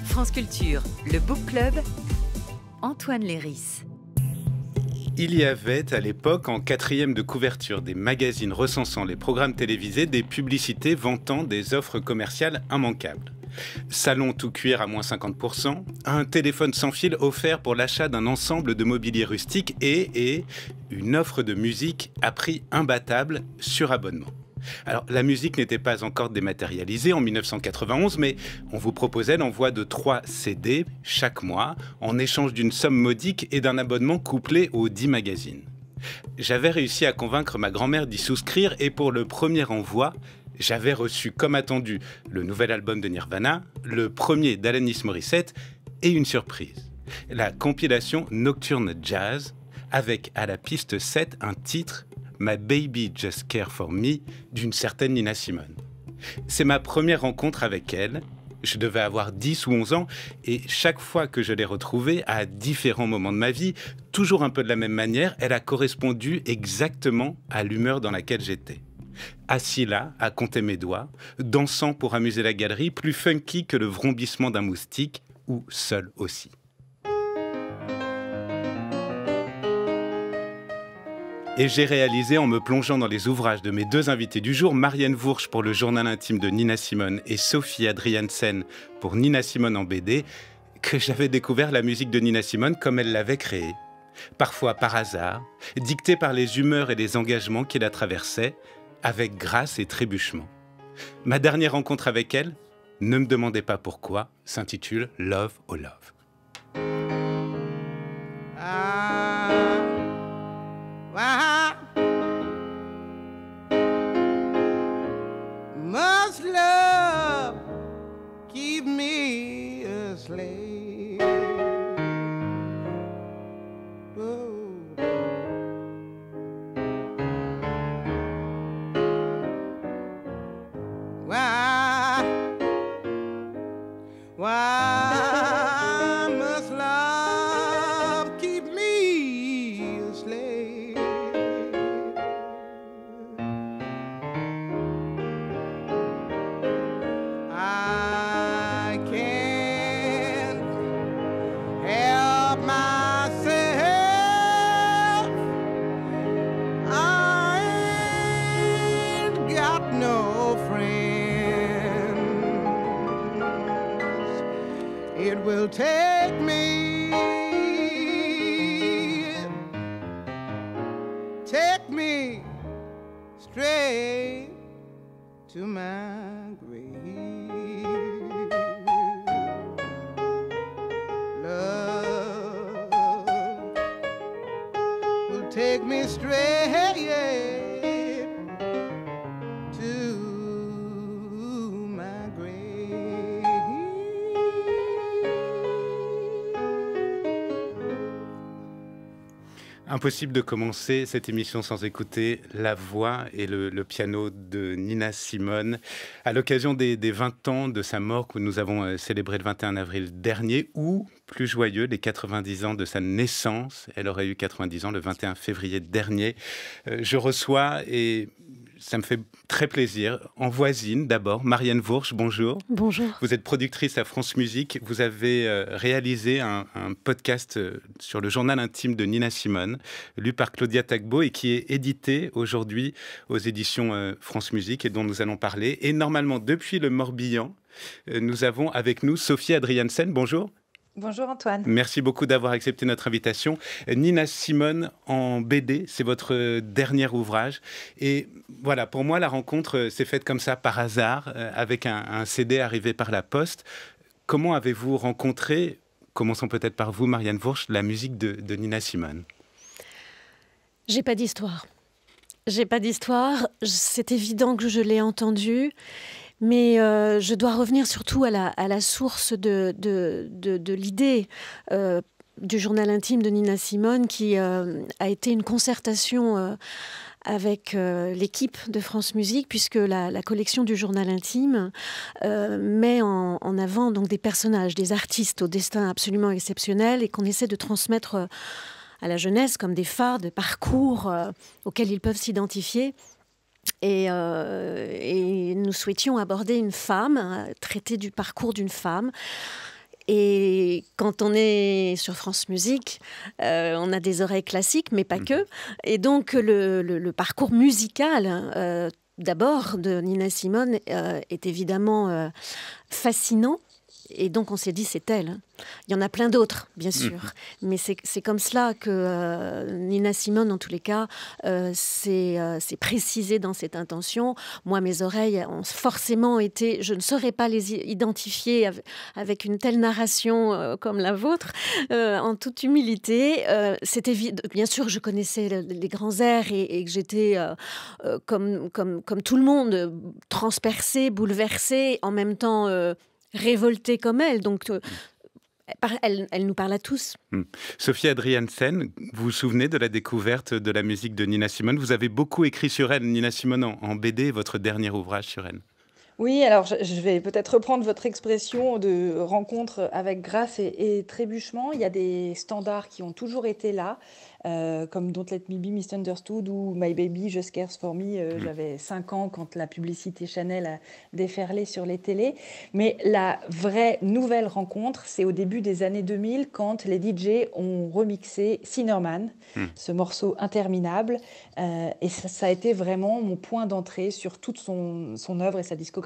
France Culture, le Book Club, Antoine Léris. Il y avait à l'époque, en 4e de couverture des magazines recensant les programmes télévisés, des publicités vantant des offres commerciales immanquables. Salon tout cuir à moins 50%, un téléphone sans fil offert pour l'achat d'un ensemble de mobilier rustique et une offre de musique à prix imbattable sur abonnement. Alors, la musique n'était pas encore dématérialisée en 1991, mais on vous proposait l'envoi de 3 CD chaque mois, en échange d'une somme modique et d'un abonnement couplé aux 10 magazines. J'avais réussi à convaincre ma grand-mère d'y souscrire, et pour le premier envoi, j'avais reçu, comme attendu, le nouvel album de Nirvana, le premier d'Alanis Morissette, et une surprise. La compilation Nocturne Jazz, avec à la piste 7 un titre, My Baby Just Care For Me, d'une certaine Nina Simone. C'est ma première rencontre avec elle. Je devais avoir 10 ou 11 ans, et chaque fois que je l'ai retrouvée, à différents moments de ma vie, toujours un peu de la même manière, elle a correspondu exactement à l'humeur dans laquelle j'étais. Assis là, à compter mes doigts, dansant pour amuser la galerie, plus funky que le vrombissement d'un moustique, ou seul aussi. Et j'ai réalisé, en me plongeant dans les ouvrages de mes 2 invités du jour, Marianne Voursch pour le journal intime de Nina Simone et Sophie Adriaansen pour Nina Simone en BD, que j'avais découvert la musique de Nina Simone comme elle l'avait créée. Parfois par hasard, dictée par les humeurs et les engagements qui la traversaient, avec grâce et trébuchement. Ma dernière rencontre avec elle, ne me demandez pas pourquoi, s'intitule Love oh Love. Must love keep me a slave? Oh. Why must love keep me a slave? I can't help myself. I ain't got no friends. It will take me straight to my grave. Love will take me straight to my grave. Impossible de commencer cette émission sans écouter la voix et le piano de Nina Simone à l'occasion des 20 ans de sa mort que nous avons célébré le 21 avril dernier, ou, plus joyeux, les 90 ans de sa naissance. Elle aurait eu 90 ans le 21 février dernier. Je reçois, et ça me fait très plaisir, en voisine d'abord, Marianne Voursch, bonjour. Bonjour. Vous êtes productrice à France Musique. Vous avez réalisé un podcast sur le journal intime de Nina Simone, lu par Claudia Tagbo et qui est édité aujourd'hui aux éditions France Musique et dont nous allons parler. Et normalement, depuis le Morbihan, nous avons avec nous Sophie Adriaansen. Bonjour. Bonjour Antoine. Merci beaucoup d'avoir accepté notre invitation. Nina Simone en BD, c'est votre dernier ouvrage. Et voilà, pour moi, la rencontre s'est faite comme ça, par hasard, avec un CD arrivé par la poste. Comment avez-vous rencontré, commençons peut-être par vous, Marianne Voursch, la musique de Nina Simone? J'ai pas d'histoire. J'ai pas d'histoire. C'est évident que je l'ai entendue. Mais je dois revenir surtout à la source de l'idée du journal intime de Nina Simone, qui a été une concertation avec l'équipe de France Musique, puisque la collection du journal intime met en avant donc des personnages, des artistes au destin absolument exceptionnel et qu'on essaie de transmettre à la jeunesse comme des phares de parcours auxquels ils peuvent s'identifier. Et nous souhaitions aborder une femme, traiter du parcours d'une femme. Et quand on est sur France Musique, on a des oreilles classiques, mais pas que. Et donc, le parcours musical, d'abord, de Nina Simone, est évidemment fascinant. Et donc, on s'est dit, c'est elle. Il y en a plein d'autres, bien sûr. Mais c'est comme cela que Nina Simone, en tous les cas, s'est précisée dans cette intention. Moi, mes oreilles ont forcément été... Je ne saurais pas les identifier avec une telle narration comme la vôtre, en toute humilité. Bien sûr, je connaissais les grands airs et que j'étais, comme tout le monde, transpercée, bouleversée, en même temps... révoltée comme elle, donc elle nous parle à tous. Sophie Adriaansen, vous vous souvenez de la découverte de la musique de Nina Simone? Vous avez beaucoup écrit sur elle, Nina Simone, en BD, votre dernier ouvrage sur elle. Oui, alors je vais peut-être reprendre votre expression de rencontre avec grâce et trébuchement. Il y a des standards qui ont toujours été là, comme Don't Let Me Be Misunderstood ou My Baby Just Cares For Me. J'avais 5 ans quand la publicité Chanel a déferlé sur les télés. Mais la vraie nouvelle rencontre, c'est au début des années 2000 quand les DJ ont remixé Sinnerman, ce morceau interminable. Et ça a été vraiment mon point d'entrée sur toute son œuvre et sa discographie.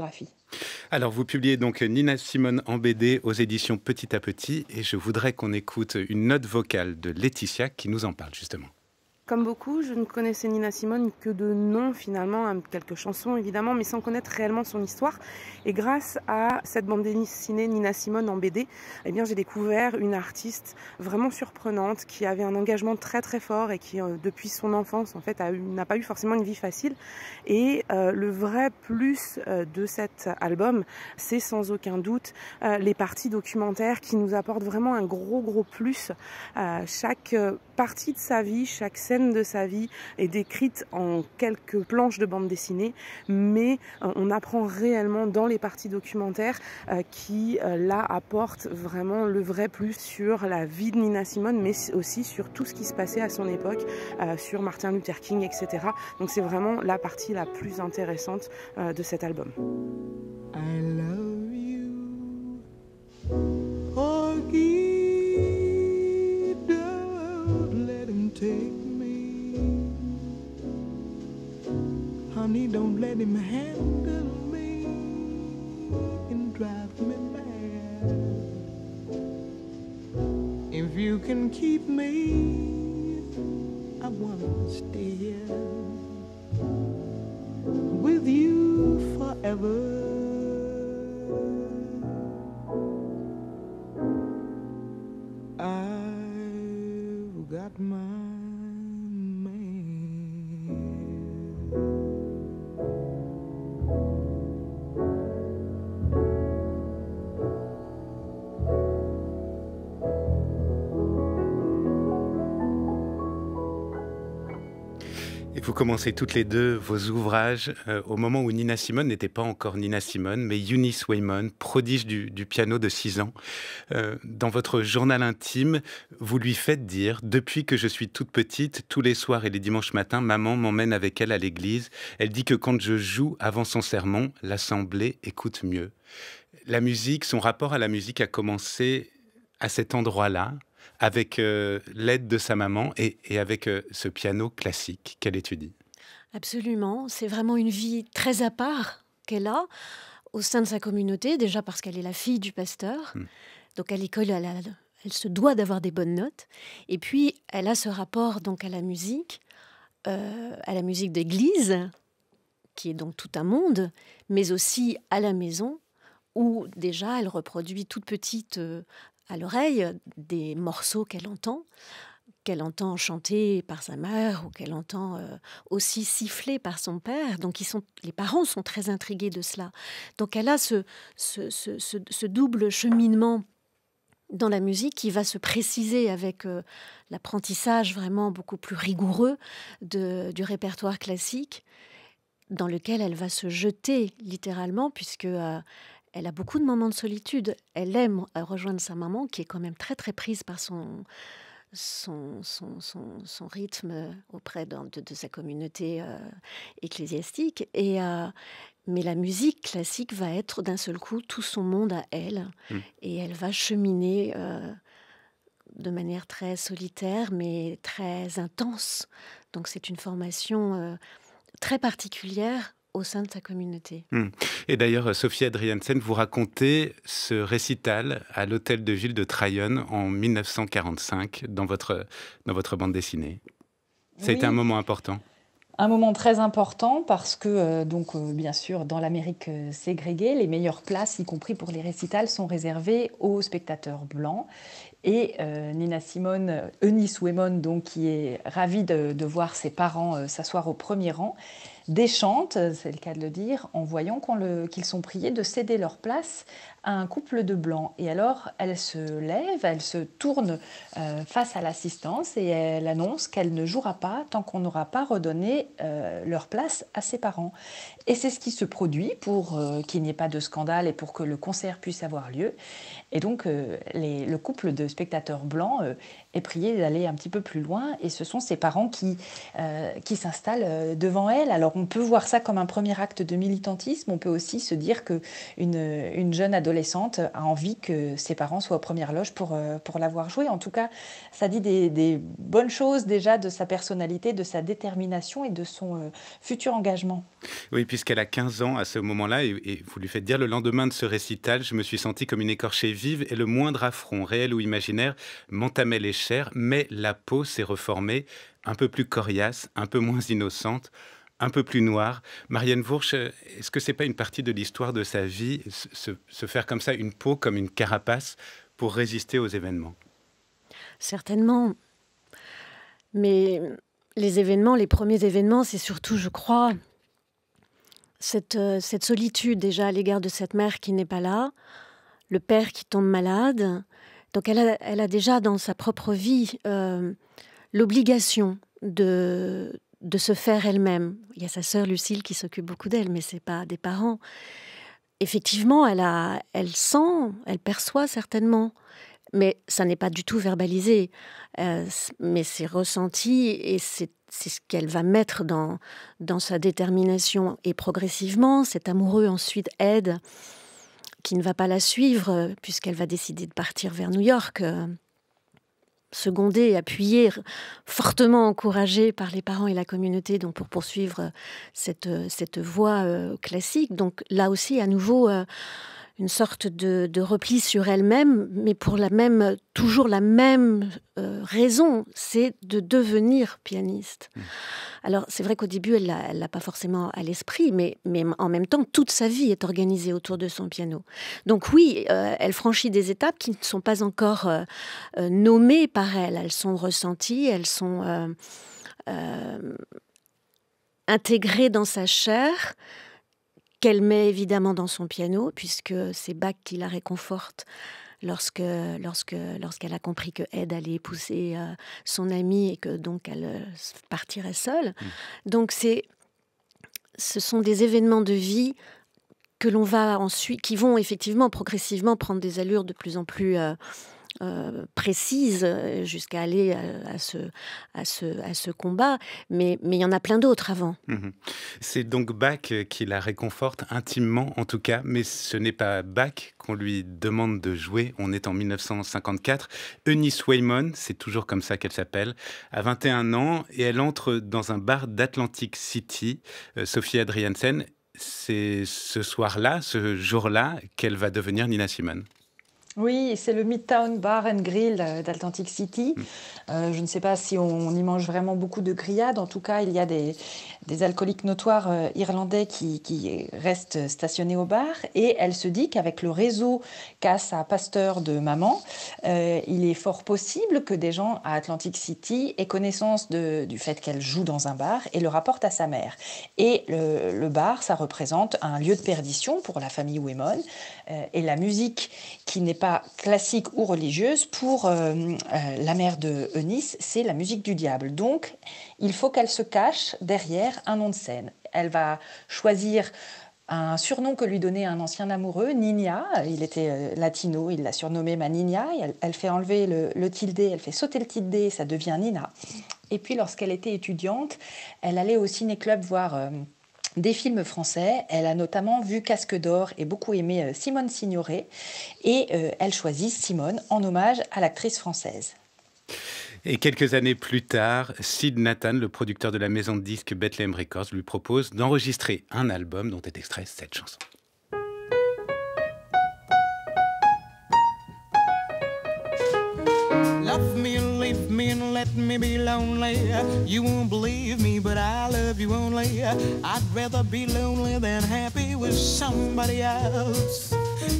Alors, vous publiez donc Nina Simone en BD aux éditions Petit à Petit, et je voudrais qu'on écoute une note vocale de Laetitia qui nous en parle justement. Comme beaucoup, je ne connaissais Nina Simone que de nom finalement, quelques chansons évidemment, mais sans connaître réellement son histoire. Et grâce à cette bande dessinée Nina Simone en BD, eh bien, j'ai découvert une artiste vraiment surprenante qui avait un engagement très très fort et qui, depuis son enfance, en fait, n'a pas eu forcément une vie facile. Et le vrai plus de cet album, c'est sans aucun doute les parties documentaires qui nous apportent vraiment un gros plus. Chaque partie de sa vie, chaque scène de sa vie est décrite en quelques planches de bande dessinée, mais on apprend réellement dans les parties documentaires qui là apportent vraiment le vrai plus sur la vie de Nina Simone, mais aussi sur tout ce qui se passait à son époque, sur Martin Luther King, etc. Donc c'est vraiment la partie la plus intéressante de cet album. I love you. Forgive, don't let him take me. Honey, don't let him handle me and drive me mad. If you can keep me, I wanna stay here with you forever. I've got my man. Et vous commencez toutes les deux vos ouvrages au moment où Nina Simone n'était pas encore Nina Simone, mais Eunice Waymon, prodige du piano de 6 ans. Dans votre journal intime, vous lui faites dire « Depuis que je suis toute petite, tous les soirs et les dimanches matins, maman m'emmène avec elle à l'église. Elle dit que quand je joue avant son sermon, l'assemblée écoute mieux. » La musique, son rapport à la musique a commencé à cet endroit-là, avec l'aide de sa maman et avec ce piano classique qu'elle étudie. Absolument, c'est vraiment une vie très à part qu'elle a au sein de sa communauté, déjà parce qu'elle est la fille du pasteur. Donc à l'école, elle se doit d'avoir des bonnes notes. Et puis, elle a ce rapport donc à la musique d'église, qui est donc tout un monde, mais aussi à la maison, où déjà elle reproduit toute petite à l'oreille des morceaux qu'elle entend chanter par sa mère ou qu'elle entend aussi siffler par son père. Donc les parents sont très intrigués de cela. Donc elle a ce double cheminement dans la musique qui va se préciser avec l'apprentissage vraiment beaucoup plus rigoureux du répertoire classique, dans lequel elle va se jeter littéralement, puisque elle a beaucoup de moments de solitude. Elle aime rejoindre sa maman, qui est quand même très très prise par son rythme auprès de sa communauté ecclésiastique. Mais la musique classique va être d'un seul coup tout son monde à elle. Et elle va cheminer de manière très solitaire, mais très intense. Donc c'est une formation très particulière au sein de sa communauté. Et d'ailleurs, Sophie Adriaansen, vous racontez ce récital à l'Hôtel de Ville de Tryon en 1945 dans votre bande dessinée. Ça a été un moment important. Un moment très important parce que, bien sûr, dans l'Amérique ségrégée, les meilleures places, y compris pour les récitals, sont réservées aux spectateurs blancs. Et Nina Simone, Eunice Waymon, donc, qui est ravie de voir ses parents s'asseoir au premier rang, déchante, c'est le cas de le dire, en voyant qu'ils sont priés de céder leur place à un couple de blancs. Et alors, elle se lève, elle se tourne face à l'assistance et elle annonce qu'elle ne jouera pas tant qu'on n'aura pas redonné leur place à ses parents. Et c'est ce qui se produit pour qu'il n'y ait pas de scandale et pour que le concert puisse avoir lieu. Et donc, le couple de spectateurs blancs est prié d'aller un petit peu plus loin. Et ce sont ses parents qui s'installent devant elle. Alors, on peut voir ça comme un premier acte de militantisme. On peut aussi se dire qu'une jeune adolescente a envie que ses parents soient aux premières loges pour la voir jouer. En tout cas, ça dit des bonnes choses déjà de sa personnalité, de sa détermination et de son futur engagement. Oui, puisqu'elle a 15 ans à ce moment-là, et vous lui faites dire, le lendemain de ce récital, je me suis sentie comme une écorchée vive et le moindre affront, réel ou imaginaire, m'entamait les chairs, mais la peau s'est reformée, un peu plus coriace, un peu moins innocente, un peu plus noire. Marianne Vourch, est-ce que c'est pas une partie de l'histoire de sa vie, se faire comme ça une peau, comme une carapace, pour résister aux événements? Certainement. Mais les premiers événements, c'est surtout, je crois, cette solitude déjà à l'égard de cette mère qui n'est pas là, le père qui tombe malade. Donc elle a déjà dans sa propre vie l'obligation de se faire elle-même. Il y a sa sœur Lucille qui s'occupe beaucoup d'elle, mais c'est pas des parents. Effectivement, elle sent, elle perçoit certainement, mais ça n'est pas du tout verbalisé. Mais c'est ressenti et c'est ce qu'elle va mettre dans sa détermination. Et progressivement, cet amoureux ensuite aide, qui ne va pas la suivre, puisqu'elle va décider de partir vers New York, secondée, appuyée, fortement encouragée par les parents et la communauté, donc pour poursuivre cette voie classique. Donc là aussi, à nouveau, une sorte de repli sur elle-même, mais pour toujours la même raison, c'est de devenir pianiste. Alors, c'est vrai qu'au début, elle l'a pas forcément à l'esprit, mais en même temps, toute sa vie est organisée autour de son piano. Donc oui, elle franchit des étapes qui ne sont pas encore nommées par elle. Elles sont ressenties, elles sont intégrées dans sa chair, qu'elle met évidemment dans son piano, puisque c'est Bach qui la réconforte lorsqu'elle a compris que Ed allait épouser son amie et que donc elle partirait seule. Donc ce sont des événements de vie que l'on va ensuite, qui vont effectivement progressivement prendre des allures de plus en plus précises jusqu'à aller à ce combat, mais il y en a plein d'autres avant. C'est donc Bach qui la réconforte intimement en tout cas, mais ce n'est pas Bach qu'on lui demande de jouer. On est en 1954. Eunice Waymon, c'est toujours comme ça qu'elle s'appelle, a 21 ans et elle entre dans un bar d'Atlantic City. Sophie Adriaansen, c'est ce soir-là, ce jour-là, qu'elle va devenir Nina Simone. Oui, c'est le Midtown Bar and Grill d'Atlantic City. Je ne sais pas si on y mange vraiment beaucoup de grillades. En tout cas, il y a des alcooliques notoires irlandais qui restent stationnés au bar. Et elle se dit qu'avec le réseau qu'a sa pasteur de maman, Il est fort possible que des gens à Atlantic City aient connaissance du fait qu'elle joue dans un bar et le rapportent à sa mère. Et le bar, ça représente un lieu de perdition pour la famille Wemon. Et la musique qui n'est pas classique ou religieuse, pour la mère de Eunice, c'est la musique du diable. Donc, il faut qu'elle se cache derrière un nom de scène. Elle va choisir un surnom que lui donnait un ancien amoureux, Nina. Il était latino, il l'a surnommé ma Nina. Elle fait enlever le tilde, elle fait sauter le tilde, ça devient Nina. Et puis, lorsqu'elle était étudiante, elle allait au ciné-club voir des films français. Elle a notamment vu Casque d'or et beaucoup aimé Simone Signoret. Et elle choisit Simone en hommage à l'actrice française. Et quelques années plus tard, Sid Nathan, le producteur de la maison de disques Bethlehem Records, lui propose d'enregistrer un album dont est extrait cette chanson. Love me and leave me and let me be lonely. You won't believe me, but I love you only. I'd rather be lonely than happy with somebody else.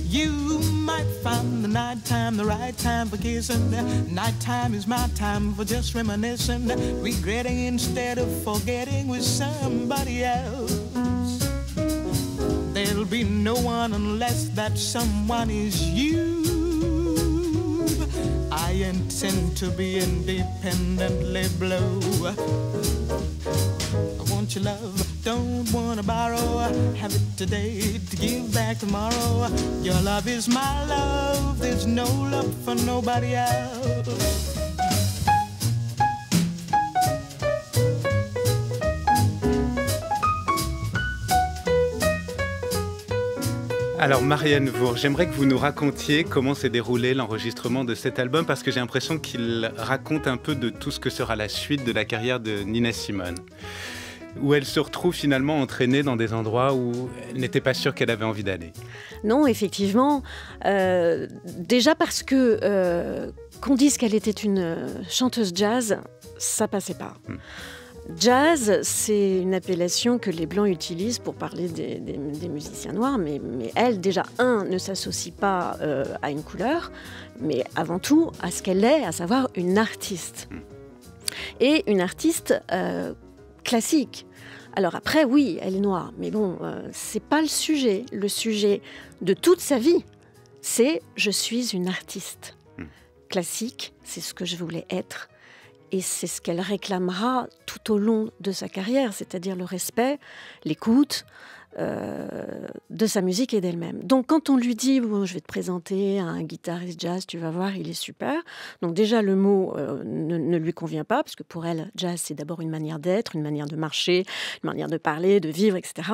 You might find the nighttime the right time for kissing. Nighttime is my time for just reminiscing, regretting instead of forgetting with somebody else. There'll be no one unless that someone is you. I intend to be independently blue. I want your love, don't wanna borrow. Have it today to give back tomorrow. Your love is my love, there's no love for nobody else. Alors Marianne Vour, j'aimerais que vous nous racontiez comment s'est déroulé l'enregistrement de cet album, parce que j'ai l'impression qu'il raconte un peu de tout ce que sera la suite de la carrière de Nina Simone, où elle se retrouve finalement entraînée dans des endroits où elle n'était pas sûre qu'elle avait envie d'aller. Non, effectivement. Déjà parce que qu'on dise qu'elle était une chanteuse jazz, ça passait pas. Jazz, c'est une appellation que les Blancs utilisent pour parler des musiciens noirs, mais elle, déjà, ne s'associe pas à une couleur, mais avant tout à ce qu'elle est, à savoir une artiste. Et une artiste classique. Alors après, oui, elle est noire, mais bon, c'est pas le sujet. Le sujet de toute sa vie, c'est « je suis une artiste ». Classique, c'est ce que je voulais être. Et c'est ce qu'elle réclamera tout au long de sa carrière, c'est-à-dire le respect, l'écoute de sa musique et d'elle-même. Donc quand on lui dit bon, « je vais te présenter un guitariste jazz, tu vas voir, il est super », donc déjà le mot ne lui convient pas, parce que pour elle, jazz c'est d'abord une manière d'être, une manière de marcher, une manière de parler, de vivre, etc.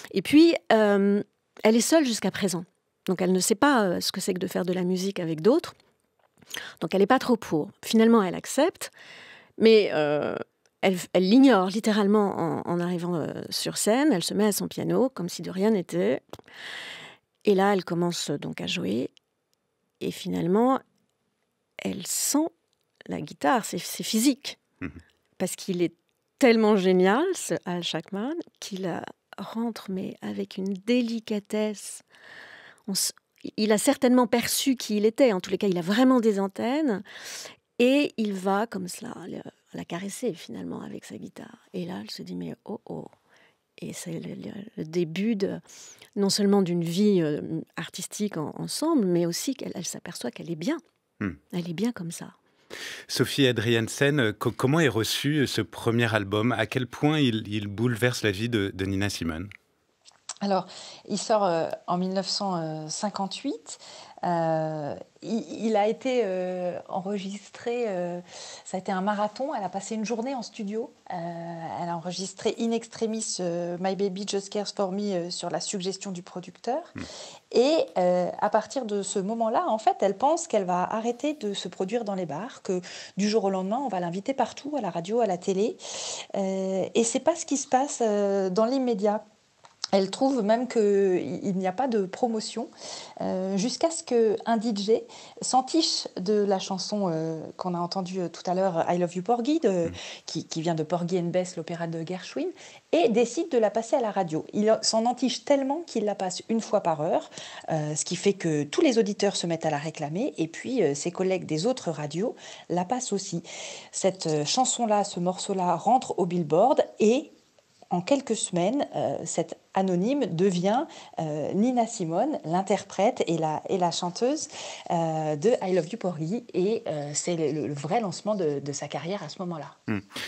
Et puis, elle est seule jusqu'à présent. Donc elle ne sait pas ce que c'est que de faire de la musique avec d'autres. Donc elle n'est pas trop pour. Finalement, elle accepte, mais elle l'ignore littéralement en arrivant sur scène. Elle se met à son piano comme si de rien n'était. Et là, elle commence donc à jouer. Et finalement, elle sent la guitare, c'est physique. Parce qu'il est tellement génial, ce Al Chapman, qu'il la rentre mais avec une délicatesse. Il a certainement perçu qui il était. En tous les cas, il a vraiment des antennes. Et il va, comme cela, la caresser, finalement, avec sa guitare. Et là, elle se dit, mais oh, oh. Et c'est le début non seulement d'une vie artistique ensemble, mais aussi qu'elle s'aperçoit qu'elle est bien. Elle est bien comme ça. Sophie Adriaansen, comment est reçu ce premier album? À quel point il bouleverse la vie de Nina Simone? Alors, il sort en 1958. Il a été enregistré, ça a été un marathon. Elle a passé une journée en studio. Elle a enregistré in extremis My Baby Just Cares For Me sur la suggestion du producteur. Et à partir de ce moment-là, en fait, elle pense qu'elle va arrêter de se produire dans les bars, que du jour au lendemain, on va l'inviter partout, à la radio, à la télé. Et c'est pas ce qui se passe dans l'immédiat. Elle trouve même qu'il n'y a pas de promotion, jusqu'à ce qu'un DJ s'entiche de la chanson qu'on a entendue tout à l'heure, I Love You Porgy, qui vient de Porgy and Bess, l'opéra de Gershwin, et décide de la passer à la radio. Il s'en entiche tellement qu'il la passe une fois par heure, ce qui fait que tous les auditeurs se mettent à la réclamer, et puis ses collègues des autres radios la passent aussi. Cette chanson-là, ce morceau-là rentre au Billboard, et en quelques semaines, cette anonyme devient Nina Simone, l'interprète et la chanteuse de I Love You Porgy, et c'est le vrai lancement de sa carrière à ce moment-là.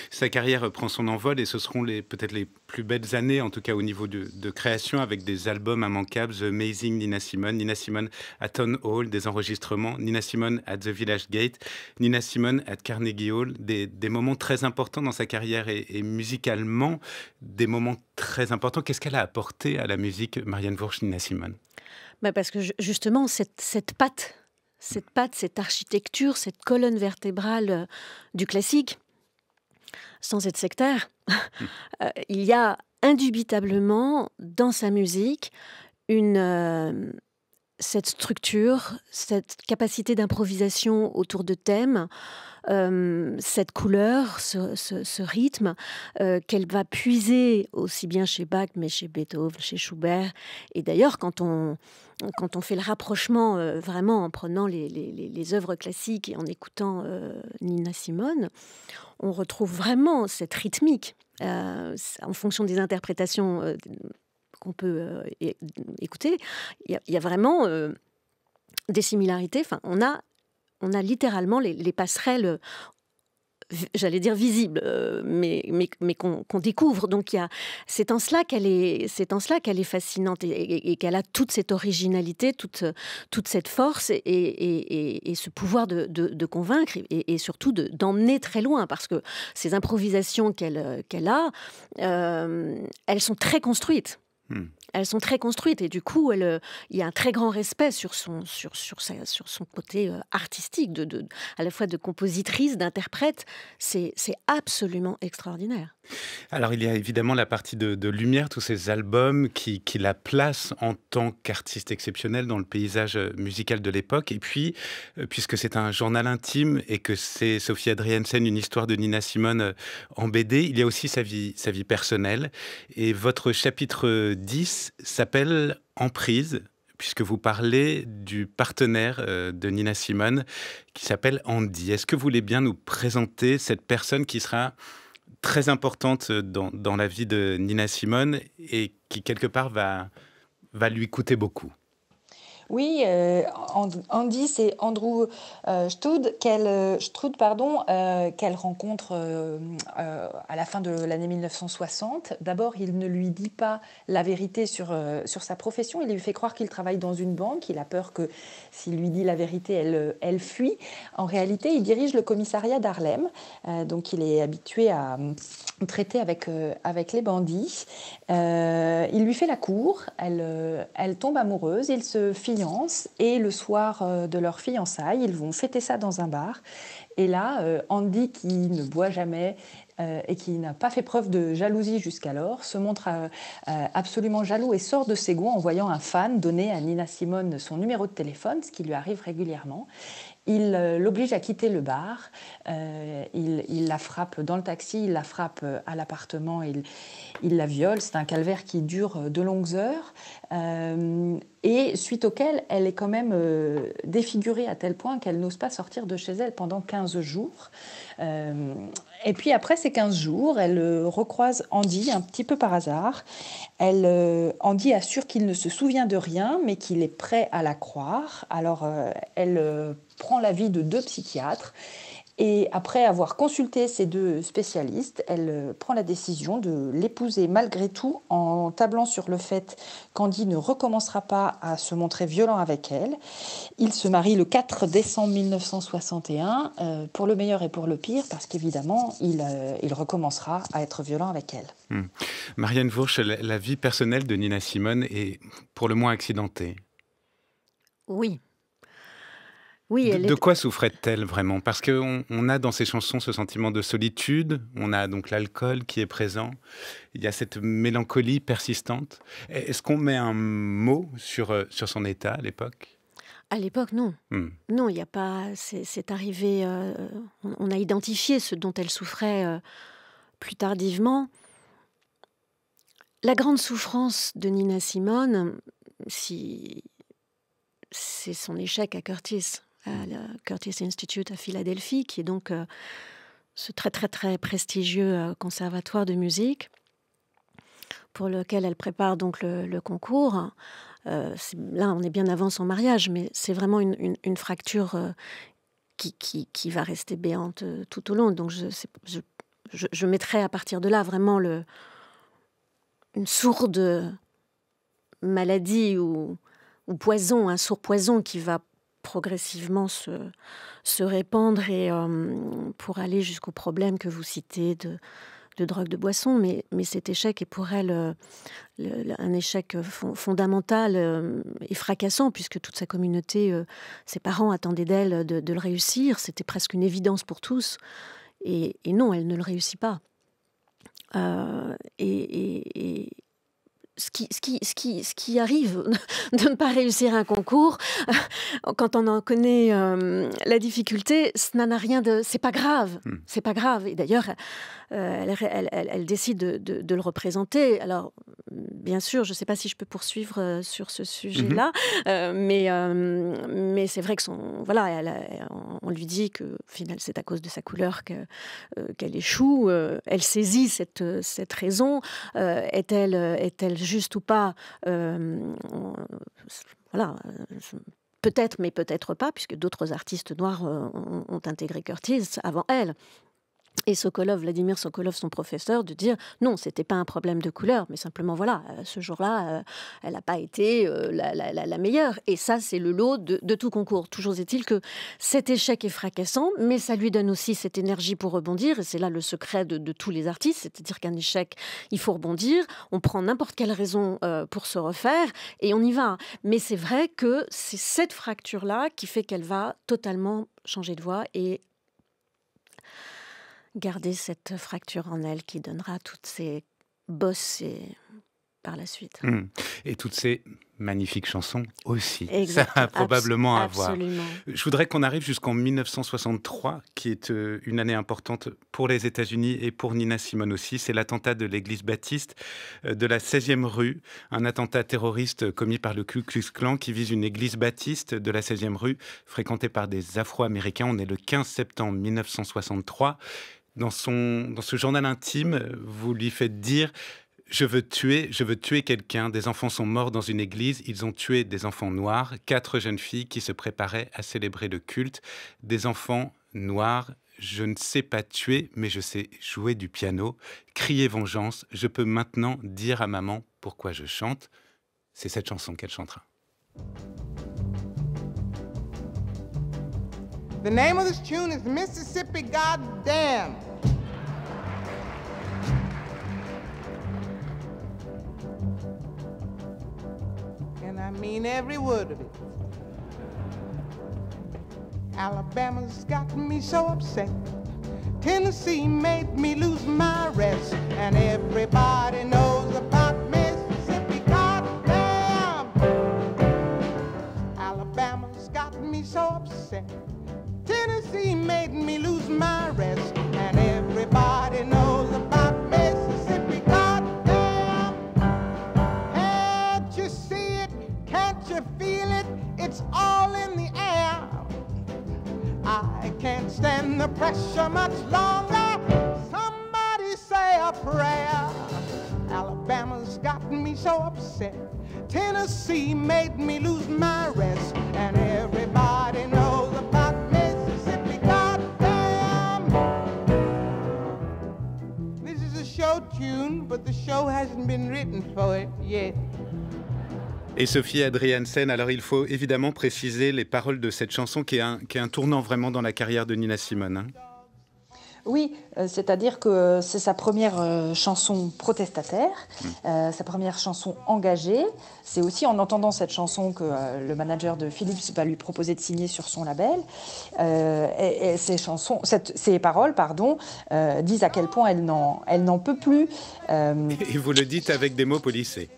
Sa carrière prend son envol et ce seront peut-être les plus belles années, en tout cas au niveau de création, avec des albums immanquables, The Amazing Nina Simone at Town Hall, des enregistrements, Nina Simone at the Village Gate, Nina Simone at Carnegie Hall, des moments très importants dans sa carrière et musicalement, des moments très importants. Qu'est-ce qu'elle a apporté à la musique, Marianne Vourch, Nina Simone? Parce que justement, cette patte, cette architecture, cette colonne vertébrale du classique, sans être sectaire, il y a indubitablement dans sa musique cette structure, cette capacité d'improvisation autour de thèmes, cette couleur, ce rythme qu'elle va puiser aussi bien chez Bach, mais chez Beethoven, chez Schubert. Et d'ailleurs, quand on fait le rapprochement vraiment en prenant les œuvres classiques et en écoutant Nina Simone, on retrouve vraiment cette rythmique en fonction des interprétations qu'on peut écouter. Il y a vraiment des similarités. Enfin, on a littéralement les passerelles, j'allais dire visibles, mais qu'on découvre. Donc c'est en cela qu'elle est fascinante et qu'elle a toute cette originalité, toute cette force et ce pouvoir de convaincre et surtout d'emmener très loin, parce que ces improvisations qu'elle a, elles sont très construites. Elles sont très construites et du coup, il y a un très grand respect sur son côté artistique, à la fois de compositrice, d'interprète. C'est absolument extraordinaire. Alors, il y a évidemment la partie de lumière, tous ces albums qui la placent en tant qu'artiste exceptionnelle dans le paysage musical de l'époque. Et puis, puisque c'est un journal intime et que c'est Sophie Adriensen, une histoire de Nina Simone en BD, il y a aussi sa vie personnelle. Et votre chapitre 10 s'appelle Emprise, puisque vous parlez du partenaire de Nina Simone qui s'appelle Andy. Est-ce que vous voulez bien nous présenter cette personne qui sera très importante dans la vie de Nina Simone et qui, quelque part, va lui coûter beaucoup? Oui, Andy, c'est Andrew Stroud qu'elle rencontre à la fin de l'année 1960. D'abord, il ne lui dit pas la vérité sur sa profession. Il lui fait croire qu'il travaille dans une banque. Il a peur que s'il lui dit la vérité, elle fuit. En réalité, il dirige le commissariat d'Harlem. Donc, il est habitué à traiter avec les bandits. Il lui fait la cour. Elle tombe amoureuse. Ils se fiancent. Et le soir de leur fiançailles, ils vont fêter ça dans un bar. Et là, Andy, qui ne boit jamais et qui n'a pas fait preuve de jalousie jusqu'alors, se montre absolument jaloux et sort de ses gonds en voyant un fan donner à Nina Simone son numéro de téléphone, ce qui lui arrive régulièrement. Il l'oblige à quitter le bar, il la frappe dans le taxi, il la frappe à l'appartement, il la viole. C'est un calvaire qui dure de longues heures et suite auquel elle est quand même défigurée à tel point qu'elle n'ose pas sortir de chez elle pendant 15 jours. Et puis après ces 15 jours, elle recroise Andy un petit peu par hasard. Andy assure qu'il ne se souvient de rien, mais qu'il est prêt à la croire. Alors elle prend l'avis de 2 psychiatres. Et après avoir consulté ces 2 spécialistes, elle prend la décision de l'épouser malgré tout en tablant sur le fait qu'Andy ne recommencera pas à se montrer violent avec elle. Ils se marient le 4 décembre 1961, pour le meilleur et pour le pire, parce qu'évidemment, il recommencera à être violent avec elle. Marianne Vourch, la vie personnelle de Nina Simone est pour le moins accidentée. Oui. Oui, De quoi souffrait-elle vraiment? Parce qu'on a dans ces chansons ce sentiment de solitude, on a donc l'alcool qui est présent, il y a cette mélancolie persistante. Est-ce qu'on met un mot sur son état à l'époque? À l'époque, non. Non, il n'y a pas. C'est arrivé. On a identifié ce dont elle souffrait plus tardivement. La grande souffrance de Nina Simone, c'est son échec à Curtis, à la Curtis Institute à Philadelphie, qui est donc ce très très très prestigieux conservatoire de musique pour lequel elle prépare donc le concours. Là, on est bien avant son mariage, mais c'est vraiment une fracture qui va rester béante tout au long. Donc je mettrai à partir de là vraiment une sourde maladie ou poison, un sourd poison qui va progressivement se répandre et pour aller jusqu'au problème que vous citez de drogue de boisson, mais cet échec est pour elle un échec fondamental et fracassant, puisque toute sa communauté, ses parents attendaient d'elle de le réussir. C'était presque une évidence pour tous. Et non, elle ne le réussit pas. Ce qui arrive de ne pas réussir un concours, quand on en connaît la difficulté, ça n'a rien de... C'est pas grave. C'est pas grave. Et d'ailleurs, elle décide de le représenter. Alors, bien sûr, je ne sais pas si je peux poursuivre sur ce sujet-là, mais c'est vrai que on lui dit que finalement, c'est à cause de sa couleur qu'elle échoue. Elle saisit cette raison. Est-elle juste ou pas? Peut-être, mais peut-être pas, puisque d'autres artistes noirs ont intégré Curtis avant elle. Et Vladimir Sokolov, son professeur, de dire non, c'était pas un problème de couleur, mais simplement ce jour-là, elle n'a pas été la meilleure. Et ça, c'est le lot de tout concours. Toujours est-il que cet échec est fracassant, mais ça lui donne aussi cette énergie pour rebondir. Et c'est là le secret de tous les artistes, c'est-à-dire qu'un échec, il faut rebondir. On prend n'importe quelle raison pour se refaire et on y va. Mais c'est vrai que c'est cette fracture-là qui fait qu'elle va totalement changer de voix et garder cette fracture en elle qui donnera toutes ces bosses par la suite. Et toutes ces magnifiques chansons aussi. Exact. Ça va probablement avoir. Absolument. Je voudrais qu'on arrive jusqu'en 1963, qui est une année importante pour les États-Unis et pour Nina Simone aussi. C'est l'attentat de l'église baptiste de la 16e rue, un attentat terroriste commis par le Ku Klux Klan qui vise une église baptiste de la 16e rue, fréquentée par des Afro-Américains. On est le 15 septembre 1963. Dans ce journal intime, vous lui faites dire « Je veux tuer quelqu'un. Des enfants sont morts dans une église. Ils ont tué des enfants noirs. 4 jeunes filles qui se préparaient à célébrer le culte. Des enfants noirs. Je ne sais pas tuer, mais je sais jouer du piano. Crier vengeance. Je peux maintenant dire à maman pourquoi je chante. » C'est cette chanson qu'elle chantera. The name of this tune is Mississippi Goddamn. And I mean every word of it. Alabama's got me so upset. Tennessee made me lose my rest. And everybody knows about Mississippi Goddamn. Alabama's got me so upset. Tennessee made me lose my rest, and everybody knows about Mississippi, goddamn. Can't you see it? Can't you feel it? It's all in the air. I can't stand the pressure much longer. Somebody say a prayer. Alabama's got me so upset. Tennessee made me lose my rest, and everybody knows about Mississippi, goddamn. This is a show tune, but the show hasn't been written for it yet. Et Sophie Adriaansen, alors il faut évidemment préciser les paroles de cette chanson qui est un tournant vraiment dans la carrière de Nina Simone. Oui, c'est-à-dire que c'est sa première chanson protestataire, sa première chanson engagée. C'est aussi en entendant cette chanson que le manager de Philips va lui proposer de signer sur son label. Et ces paroles, disent à quel point elle n'en peut plus. Et vous le dites avec des mots polissés.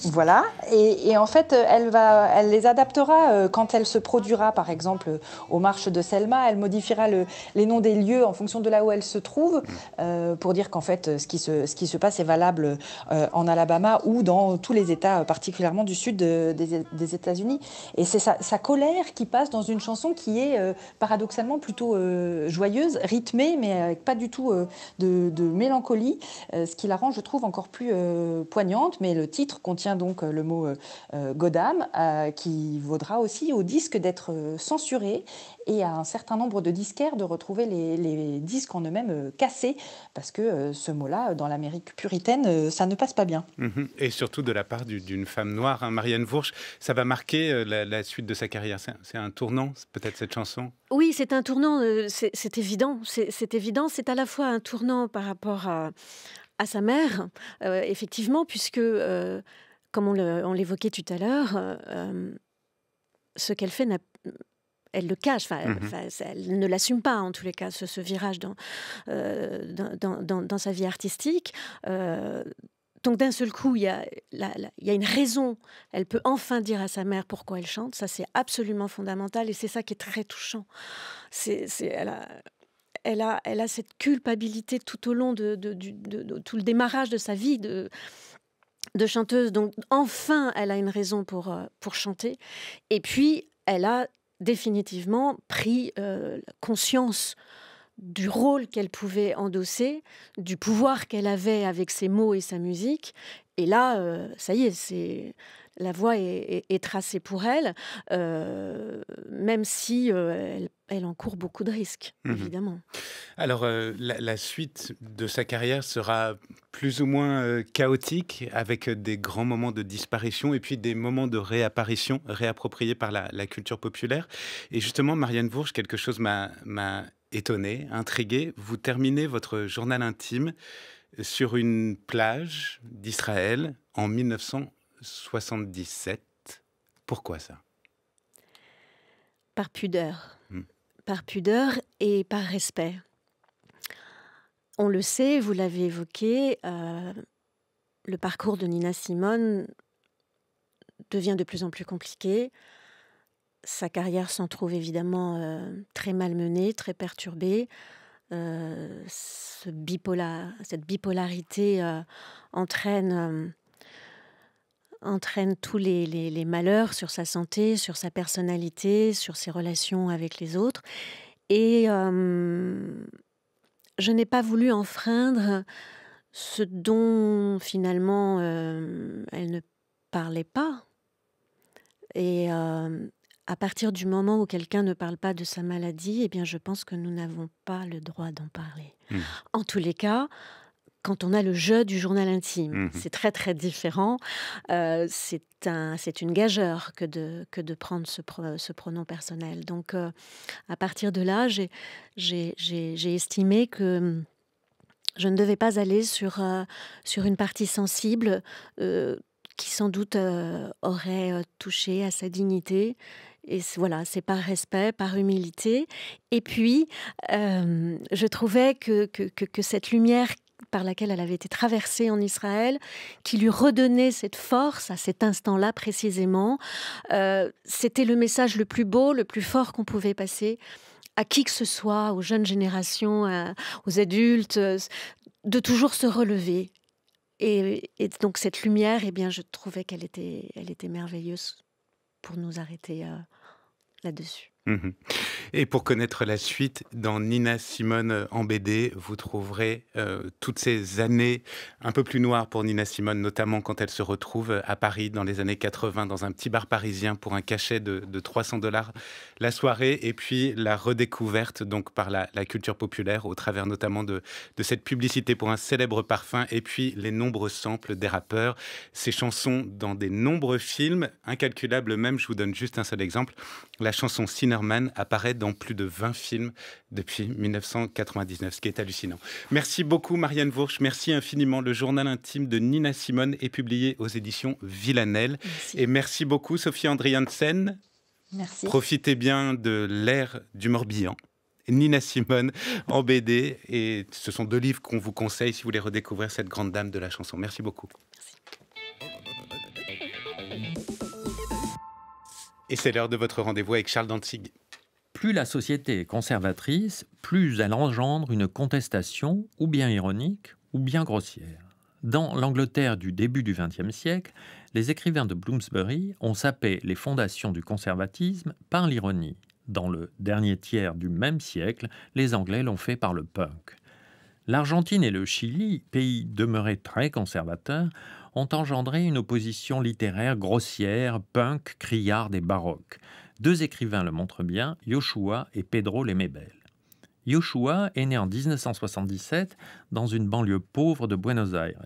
Voilà, et en fait, elle les adaptera quand elle se produira, par exemple, aux marches de Selma. Elle modifiera les noms des lieux en fonction de là où elle se trouve, pour dire qu'en fait, ce qui se passe est valable en Alabama ou dans tous les États, particulièrement du sud des États-Unis. Et c'est sa colère qui passe dans une chanson qui est paradoxalement plutôt joyeuse, rythmée, mais avec pas du tout de mélancolie, ce qui la rend, je trouve, encore plus poignante. Mais le titre contient donc le mot Goddam, qui vaudra aussi au disque d'être censuré et à un certain nombre de disquaires de retrouver les disques en eux-mêmes cassés, parce que ce mot-là, dans l'Amérique puritaine, ça ne passe pas bien. Et surtout de la part d'une femme noire, hein, Marianne Vourch, ça va marquer la suite de sa carrière. C'est un tournant, peut-être, cette chanson? Oui, c'est un tournant, c'est évident. C'est évident, c'est à la fois un tournant par rapport à sa mère, effectivement, puisque, comme on l'évoquait tout à l'heure, ce qu'elle fait, elle le cache, elle ne l'assume pas, en tous les cas, ce virage dans sa vie artistique. Donc d'un seul coup, il y a une raison. Elle peut enfin dire à sa mère pourquoi elle chante. Ça, c'est absolument fondamental et c'est ça qui est très touchant. Elle a cette culpabilité tout au long de tout le démarrage de sa vie de chanteuse. Donc enfin, elle a une raison pour chanter. Et puis, elle a définitivement pris conscience du rôle qu'elle pouvait endosser, du pouvoir qu'elle avait avec ses mots et sa musique. Et là, ça y est, la voie est tracée pour elle, même si elle encourt beaucoup de risques, évidemment. Alors, la suite de sa carrière sera plus ou moins chaotique, avec des grands moments de disparition et puis des moments de réapparition, réappropriés par la culture populaire. Et justement, Marianne Vourch, quelque chose m'a étonné, intrigué. Vous terminez votre journal intime sur une plage d'Israël en 1977. Pourquoi ça? Par pudeur. Par pudeur et par respect. On le sait, vous l'avez évoqué, le parcours de Nina Simone devient de plus en plus compliqué. Sa carrière s'en trouve évidemment très malmenée, très perturbée. Cette bipolarité entraîne tous les malheurs sur sa santé, sur sa personnalité, sur ses relations avec les autres. Et je n'ai pas voulu enfreindre ce dont finalement elle ne parlait pas. Et à partir du moment où quelqu'un ne parle pas de sa maladie, eh bien, je pense que nous n'avons pas le droit d'en parler. En tous les cas, quand on a le jeu du journal intime, c'est très très différent. C'est une gageure que de prendre ce pronom personnel. Donc, à partir de là, j'ai estimé que je ne devais pas aller sur une partie sensible qui sans doute aurait touché à sa dignité. Et voilà, c'est par respect, par humilité. Et puis, je trouvais que cette lumière par laquelle elle avait été traversée en Israël, qui lui redonnait cette force à cet instant-là précisément, c'était le message le plus beau, le plus fort qu'on pouvait passer à qui que ce soit, aux jeunes générations, aux adultes, de toujours se relever. Et donc cette lumière, eh bien, je trouvais qu'elle était merveilleuse pour nous arrêter là-dessus. Et pour connaître la suite, dans Nina Simone en BD, vous trouverez toutes ces années un peu plus noires pour Nina Simone, notamment quand elle se retrouve à Paris dans les années 80, dans un petit bar parisien pour un cachet de $300 la soirée, et puis la redécouverte donc par la culture populaire, au travers notamment de cette publicité pour un célèbre parfum, et puis les nombreux samples des rappeurs, ces chansons dans des nombreux films, incalculables même. Je vous donne juste un seul exemple, la chanson Sinner Zimmerman apparaît dans plus de 20 films depuis 1999, ce qui est hallucinant. Merci beaucoup Marianne Vourch, merci infiniment. Le journal intime de Nina Simone est publié aux éditions Villanelle. Merci. Et merci beaucoup Sophie Andriansen. Merci. Profitez bien de l'ère du Morbihan. Nina Simone en BD, et ce sont 2 livres qu'on vous conseille si vous voulez redécouvrir cette grande dame de la chanson. Merci beaucoup. Et c'est l'heure de votre rendez-vous avec Charles Dantzig. Plus la société est conservatrice, plus elle engendre une contestation ou bien ironique ou bien grossière. Dans l'Angleterre du début du XXe siècle, les écrivains de Bloomsbury ont sapé les fondations du conservatisme par l'ironie. Dans le dernier tiers du même siècle, les Anglais l'ont fait par le punk. L'Argentine et le Chili, pays demeurés très conservateurs, ont engendré une opposition littéraire grossière, punk, criarde et baroque. 2 écrivains le montrent bien, Yoshua et Pedro Lemebel. Yoshua est né en 1977 dans une banlieue pauvre de Buenos Aires.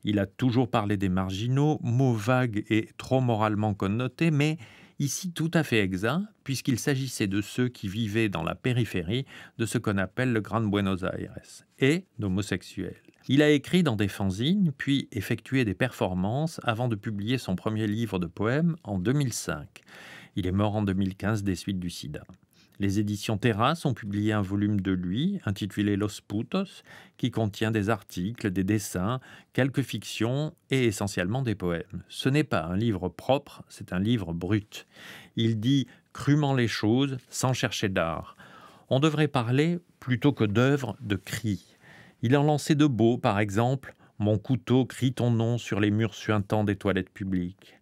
Il a toujours parlé des marginaux, mots vagues et trop moralement connotés, mais ici tout à fait exact, puisqu'il s'agissait de ceux qui vivaient dans la périphérie de ce qu'on appelle le Grand Buenos Aires, et d'homosexuels. Il a écrit dans des fanzines, puis effectué des performances avant de publier son premier livre de poèmes en 2005. Il est mort en 2015 des suites du sida. Les éditions Terrasse ont publié un volume de lui, intitulé Los Putos, qui contient des articles, des dessins, quelques fictions et essentiellement des poèmes. Ce n'est pas un livre propre, c'est un livre brut. Il dit crûment les choses sans chercher d'art. On devrait parler, plutôt que d'œuvres, de cris. Il en lançait de beaux, par exemple « Mon couteau crie ton nom sur les murs suintants des toilettes publiques ».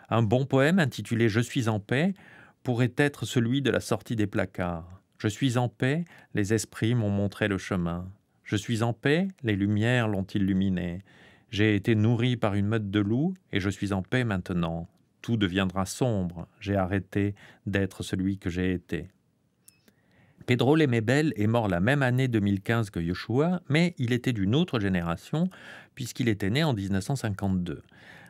Un bon poème intitulé « Je suis en paix » pourrait être celui de la sortie des placards. Je suis en paix, les esprits m'ont montré le chemin. Je suis en paix, les lumières l'ont illuminé. J'ai été nourri par une meute de loups et je suis en paix maintenant. Tout deviendra sombre, j'ai arrêté d'être celui que j'ai été. Pedro Lemebel est mort la même année 2015 que Yoshua, mais il était d'une autre génération puisqu'il était né en 1952.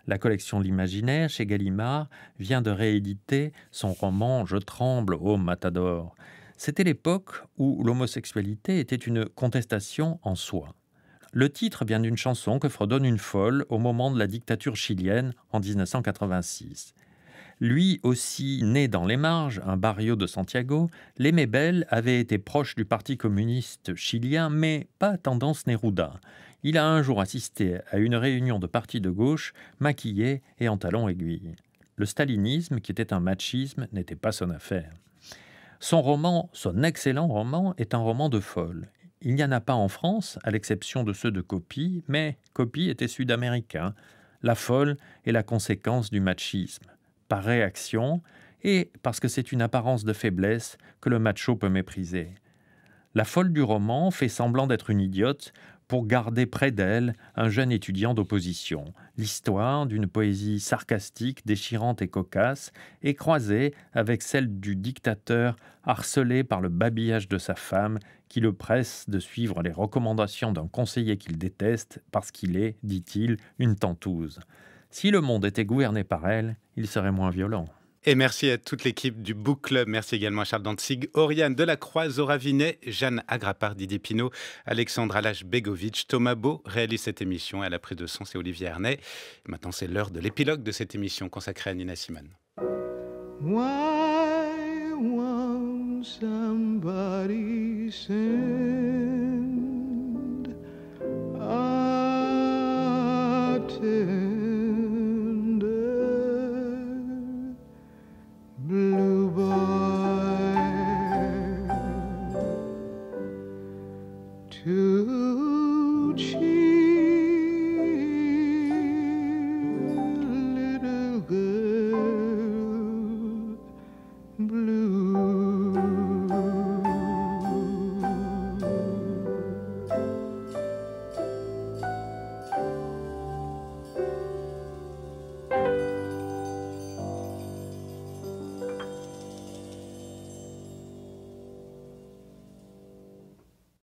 La collection L'Imaginaire, chez Gallimard, vient de rééditer son roman « Je tremble, ô matador ». C'était l'époque où l'homosexualité était une contestation en soi. Le titre vient d'une chanson que fredonne une folle au moment de la dictature chilienne en 1986. Lui aussi né dans les marges, un barrio de Santiago, Lemebel avait été proche du Parti communiste chilien, mais pas à tendance Neruda. Il a un jour assisté à une réunion de parti de gauche, maquillé et en talons aiguilles. Le stalinisme, qui était un machisme, n'était pas son affaire. Son roman, son excellent roman, est un roman de folle. Il n'y en a pas en France, à l'exception de ceux de Copy, mais Copy était sud-américain. La folle est la conséquence du machisme. Par réaction, et parce que c'est une apparence de faiblesse que le macho peut mépriser. La folle du roman fait semblant d'être une idiote pour garder près d'elle un jeune étudiant d'opposition. L'histoire d'une poésie sarcastique, déchirante et cocasse est croisée avec celle du dictateur harcelé par le babillage de sa femme qui le presse de suivre les recommandations d'un conseiller qu'il déteste parce qu'il est, dit-il, une tentouse. Si le monde était gouverné par elle, il serait moins violent. Et merci à toute l'équipe du Book Club. Merci également à Charles Dantzig, Oriane Delacroix, Zora Vinet, Jeanne Agrapard, Didier Pinault, Alexandre Alash-Begovic, Thomas Beau réalise cette émission. À la prise de son, c'est Olivier Arnay. Et maintenant, c'est l'heure de l'épilogue de cette émission consacrée à Nina Simone. Why won't somebody send a tender blue boy to cheer